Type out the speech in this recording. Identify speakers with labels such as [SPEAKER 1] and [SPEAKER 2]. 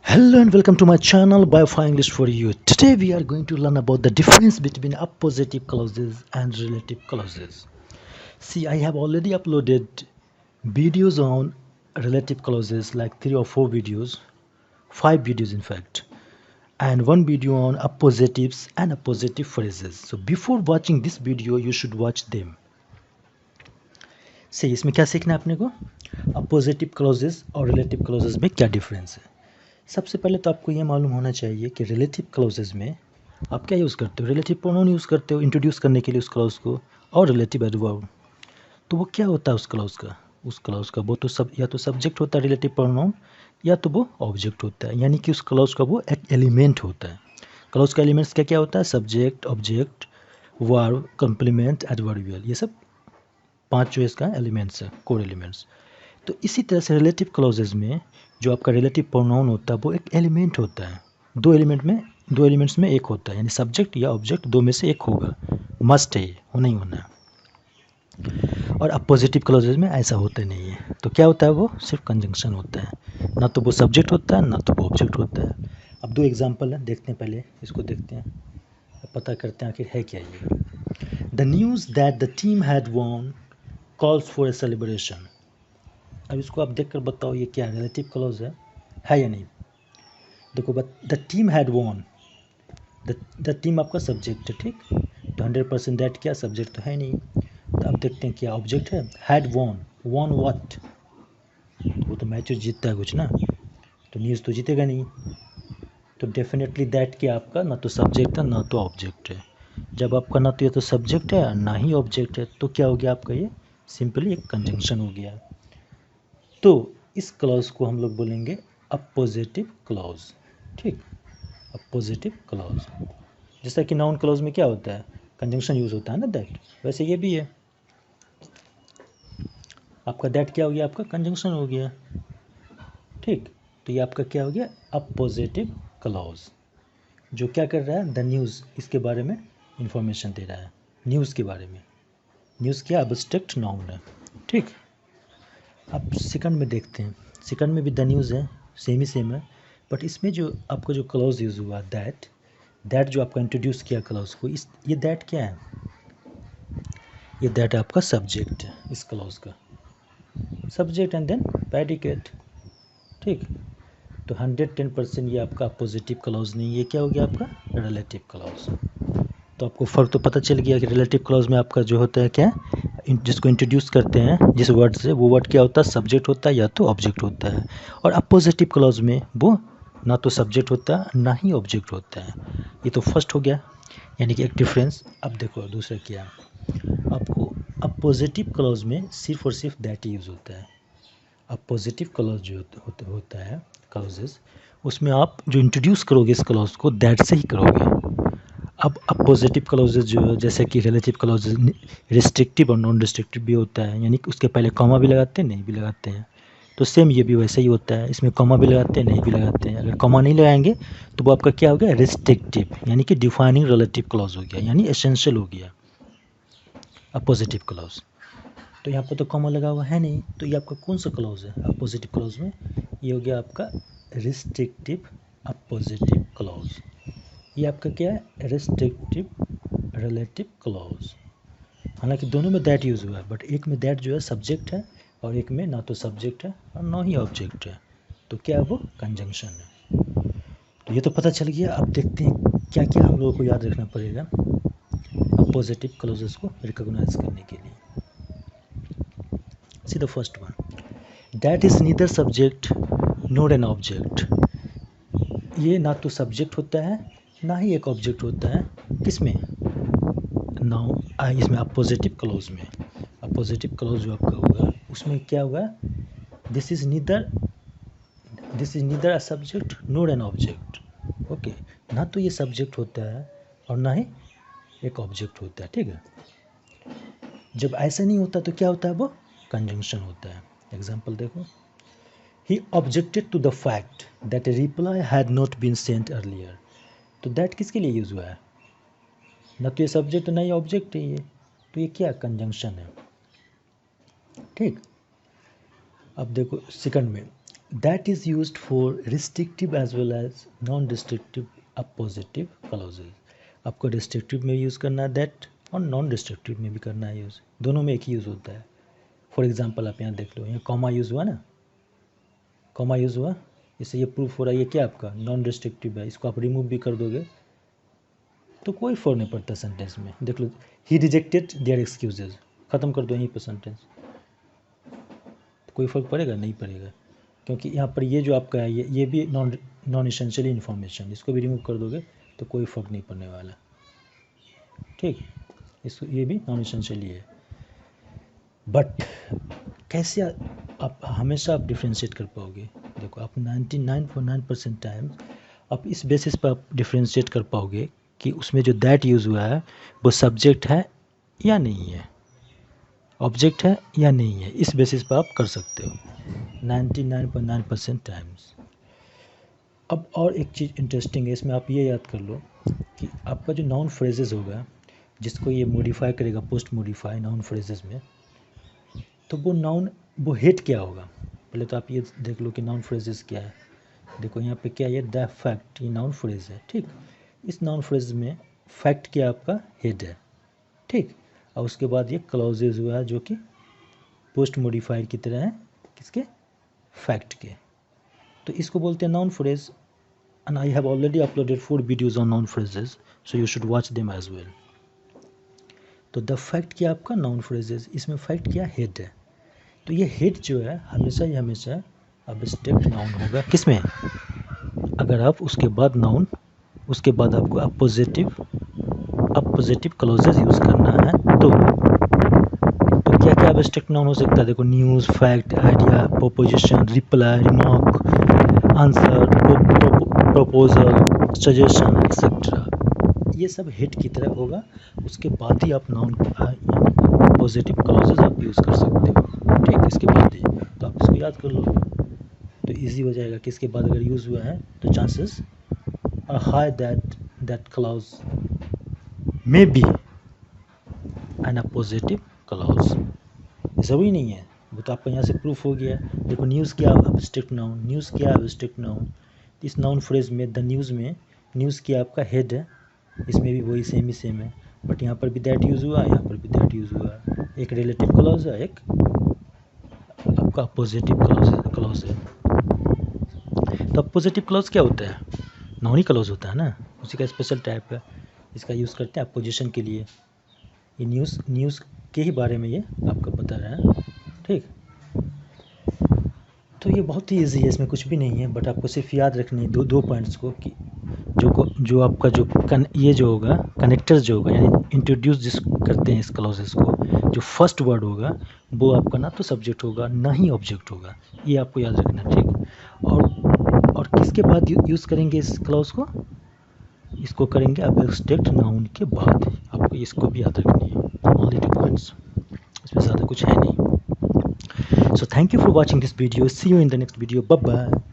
[SPEAKER 1] Hello and welcome to my channel Biofy English for you. Today we are going to learn about the difference between appositive clauses and relative clauses. See, I have already uploaded videos on relative clauses, like 3 or 4 videos, 5 videos in fact, and one video on appositives and appositive phrases. So before watching this video you should watch them. See, इसमें क्या सीखना है अपने को, appositive clauses और relative clauses में क्या difference है। सबसे पहले तो आपको ये मालूम होना चाहिए कि रिलेटिव क्लॉजेज में आप क्या यूज़ करते हो, रिलेटिव प्रोनाउन यूज़ करते हो इंट्रोड्यूस करने के लिए उस क्लॉज को, और रिलेटिव एडवर्ब। तो वो क्या होता है उस क्लॉज का वो तो सब या तो सब्जेक्ट होता है रिलेटिव प्रोनाउन, या तो वो ऑब्जेक्ट होता है, यानी कि उस क्लॉज का वो एक एलिमेंट होता है। क्लॉज का एलिमेंट्स क्या क्या होता है, subject, object, verb, complement, adverbial, ये सब 5 जो इसका एलिमेंट्स है, कोर एलिमेंट्स। तो इसी तरह से रिलेटिव क्लॉजेज में जो आपका रिलेटिव प्रोनाउन होता है वो एक एलिमेंट होता है। दो एलिमेंट्स में एक होता है, यानी सब्जेक्ट या ऑब्जेक्ट दो में से एक होगा, मस्ट है, ये होना ही होना है। और अपोजिटिव क्लॉजेज में ऐसा होता नहीं है। तो क्या होता है, वो सिर्फ कंजंक्शन होता है, ना तो वो सब्जेक्ट होता है ना तो वो ऑब्जेक्ट होता है। अब 2 एग्जाम्पल है, देखते हैं, पहले इसको देखते हैं, पता करते हैं आखिर है क्या ये। The news that the team had won calls for a celebration. अब इसको आप देखकर बताओ ये क्या रिलेटिव क्लॉज है या नहीं। देखो, but the team had won, the team आपका सब्जेक्ट है, ठीक। तो 100% दैट क्या सब्जेक्ट तो है नहीं। तो अब देखते हैं क्या ऑब्जेक्ट है। हैड वॉन, वॉन व्हाट, वो तो मैच जीतता है कुछ ना, तो न्यूज़ तो जीतेगा नहीं। तो डेफिनेटली दैट क्या आपका ना तो सब्जेक्ट है ना तो ऑब्जेक्ट है। जब आपका ना तो ये तो सब्जेक्ट है ना ही ऑब्जेक्ट है, तो क्या हो गया आपका, ये सिंपली एक कंजंक्शन हो गया। तो इस क्लॉज को हम लोग बोलेंगे अपोजिटिव क्लॉज, ठीक। अपोजिटिव क्लॉज, जैसा कि नाउन क्लॉज में क्या होता है, कंजंक्शन यूज होता है ना, दैट, वैसे ये भी है। आपका दैट क्या हो गया, आपका कंजंक्शन हो गया, ठीक। तो ये आपका क्या हो गया, अपोजिटिव क्लॉज, जो क्या कर रहा है, द न्यूज़, इसके बारे में इंफॉर्मेशन दे रहा है, न्यूज़ के बारे में। न्यूज़ क्या एब्स्ट्रैक्ट नाउन है, ठीक। अब सेकंड में देखते हैं, सेकंड में भी द न्यूज़ है, सेम है, बट इसमें जो आपका जो क्लॉज यूज़ हुआ दैट जो आपका इंट्रोड्यूस किया क्लॉज को, इस ये दैट क्या है, ये दैट आपका सब्जेक्ट है, इस क्लॉज का सब्जेक्ट एंड देन प्रेडिकेट, ठीक। तो 110% ये आपका पॉजिटिव क्लॉज नहीं, ये क्या हो गया आपका रिलेटिव क्लॉज। तो आपको फ़र्क तो पता चल गया कि रिलेटिव क्लॉज में आपका जो होता है क्या, जिसको इंट्रोड्यूस करते हैं जिस वर्ड से, वो वर्ड क्या होता है, सब्जेक्ट होता है या तो ऑब्जेक्ट होता है। और अपोजिटिव क्लॉज में वो ना तो सब्जेक्ट होता है ना ही ऑब्जेक्ट होता है। ये तो फर्स्ट हो गया, यानी कि एक डिफरेंस। अब देखो दूसरा क्या, आपको अपोजिटिव क्लॉज में सिर्फ और सिर्फ दैट यूज़ होता है। अपोजिटिव क्लॉज जो होता है क्लॉजेस, उसमें आप जो इंट्रोड्यूस करोगे इस क्लॉज को दैट से ही करोगे। अब अपोजिटिव क्लॉजेज जो है, जैसे कि रिलेटिव क्लॉजेज रिस्ट्रिक्टिव और नॉन रिस्ट्रिक्टिव भी होता है, यानी कि उसके पहले कॉमा भी लगाते हैं नहीं भी लगाते हैं। तो सेम ये भी वैसे ही होता है, इसमें कॉमा भी लगाते हैं नहीं भी लगाते हैं। अगर कॉमा नहीं लगाएंगे तो वो आपका क्या हो गया, रिस्ट्रिक्टिव, यानी कि डिफाइनिंग रिलेटिव क्लॉज हो गया, यानी एसेंशियल हो गया अपोजिटिव क्लॉज। तो यहाँ पर तो कॉमा लगा हुआ है नहीं, तो ये आपका कौन सा क्लॉज है अपोजिटिव क्लॉज में, ये हो गया आपका रिस्ट्रिक्टिव अपोजिटिव क्लॉज। ये आपका क्या है, रिस्ट्रिक्टिव रिलेटिव क्लॉज। हालांकि दोनों में दैट यूज़ हुआ है, बट एक में दैट जो है सब्जेक्ट है और एक में ना तो सब्जेक्ट है और ना ही ऑब्जेक्ट है। तो क्या है, वो कंजंक्शन है। तो ये तो पता चल गया। अब देखते हैं क्या क्या हम लोगों को याद रखना पड़ेगा अपोजिटिव क्लॉजेस को रिकॉग्नाइज करने के लिए। See the first one, that is neither subject not an object. ये ना तो सब्जेक्ट होता है ना ही एक ऑब्जेक्ट होता है, किसमें, नाउ इसमें अपोजिटिव क्लॉज में। अपोजिटिव क्लॉज जो आपका होगा उसमें क्या होगा, this is neither a subject NOR an object, okay. ना तो ये सब्जेक्ट होता है और ना ही एक ऑब्जेक्ट होता है, ठीक है। जब ऐसा नहीं होता तो क्या होता है, वो कंजंक्शन होता है। एग्जाम्पल देखो, he objected to the fact that a reply had not been sent earlier. तो दैट किसके लिए यूज़ हुआ है, ना तो ये सब्जेक्ट ना ही ऑब्जेक्ट है ये, तो ये क्या कंजंक्शन है, ठीक। अब देखो सेकंड में, that is used for restrictive as well as non-restrictive appositive clauses. आपको restrictive में यूज़ करना है that और non-restrictive में भी करना है यूज़, दोनों में एक ही यूज़ होता है. फॉर एग्जांपल आप यहाँ देख लो, यहाँ कॉमा यूज़ हुआ ना, कॉमा यूज़ हुआ, इससे ये प्रूफ हो रहा है ये क्या आपका नॉन रिस्ट्रिक्टिव है. इसको आप रिमूव भी कर दोगे तो कोई फ़र्क नहीं पड़ता सेंटेंस में. देख लो, ही रिजेक्टेड देयर एक्सक्यूजेज, ख़त्म कर दो यहीं पर सेंटेंस. तो कोई फ़र्क पड़ेगा? नहीं पड़ेगा, क्योंकि यहाँ पर ये जो आपका है ये भी नॉन इसेंशियल इन्फॉर्मेशन, इसको भी रिमूव कर दोगे तो कोई फ़र्क नहीं पड़ने वाला. ठीक, इसको ये भी नॉन इसेंशियल ही है. बट कैसे आप हमेशा आप डिफ्रेंशिएट कर पाओगे? देखो, आप 99.9% टाइम आप इस बेसिस पर आप डिफ्रेंशिएट कर पाओगे कि उसमें जो दैट यूज़ हुआ है वो सब्जेक्ट है या नहीं है, ऑब्जेक्ट है या नहीं है. इस बेसिस पर आप कर सकते हो 99.9% टाइम्स. अब और एक चीज़ इंटरेस्टिंग है इसमें, आप ये याद कर लो कि आपका जो नाउन फ्रेजेस होगा जिसको ये मॉडिफाई करेगा, पोस्ट मॉडिफाई नाउन फ्रेजेस में, तो वो हेड क्या होगा. पहले तो आप ये देख लो कि नाउन फ्रेजेस क्या है. देखो यहाँ पे क्या है, द फैक्ट, ये नाउन फ्रेज है. ठीक, इस नाउन फ्रेज में फैक्ट क्या आपका हेड है. ठीक, और उसके बाद ये क्लॉजेज हुआ है जो कि पोस्ट मॉडिफाइड की तरह है, किसके, फैक्ट के. तो इसको बोलते हैं noun phrase. And I have already uploaded 4 videos on noun phrases, so you should watch them as well. तो द फैक्ट क्या आपका नाउन फ्रेजेस, इसमें फैक्ट क्या हेड है. तो ये हेड जो है हमेशा ही हमेशा अब्स्ट्रैक्ट नाउन होगा. किसमें? अगर आप उसके बाद नाउन, उसके बाद आपको अपोजिटिव क्लॉजेस यूज़ करना है तो क्या क्या अब्स्ट्रैक्ट नाउन हो सकता है. देखो, news, fact, idea, proposition, reply, remark, answer, proposal, suggestion etcetera, ये सब हेड की तरह होगा. उसके बाद ही आप नाउन पॉजिटिव क्लॉजेस आप यूज़ कर सकते हो. ठीक, इसके बाद ही तो आप इसको याद कर लो तो इजी हो जाएगा कि इसके बाद अगर यूज़ हुआ है तो chances are high that clause may be an appositive clause. ज़रूरी नहीं है, वो तो आपका यहाँ से प्रूफ हो गया. देखो, न्यूज़ क्या अब्स्ट्रैक्ट नाउन, न्यूज़ क्या अब्स्ट्रैक्ट नाउन. इस नाउन फ्रेज में द न्यूज़ में न्यूज़ क्या आपका हेड है, इसमें भी वही सेम है. बट यहाँ पर भी दैट यूज़ हुआ, यहाँ पर भी दैट यूज़ हुआ. एक रिलेटिव क्लॉज है, एक आपका पॉजिटिव क्लॉज है. तो पॉजिटिव क्लॉज क्या होता है? नाउन ही क्लॉज होता है ना, उसी का स्पेशल टाइप है. इसका यूज़ करते हैं अपोजिशन के लिए. ये न्यूज़ के ही बारे में ये आपको बता रहा है. ठीक, तो ये बहुत ही ईजी है, इसमें कुछ भी नहीं है. बट आपको सिर्फ याद रखनी है दो पॉइंट्स को कि जो आपका ये जो होगा कनेक्टर्स जो होगा, यानी इंट्रोड्यूस जिस करते हैं इस क्लॉजेस को, जो फर्स्ट वर्ड होगा वो आपका ना तो सब्जेक्ट होगा ना ही ऑब्जेक्ट होगा. ये आपको याद रखना. ठीक, और किसके बाद यूज़ करेंगे इस क्लॉज को? इसको करेंगे अब्स्ट्रैक्ट नाउन के बाद. आपको इसको भी याद रखनी है. ऑनली 2 पॉइंट्स, इसमें ज़्यादा कुछ है नहीं. So thank you for watching this video. See you in the next video. Bye bye.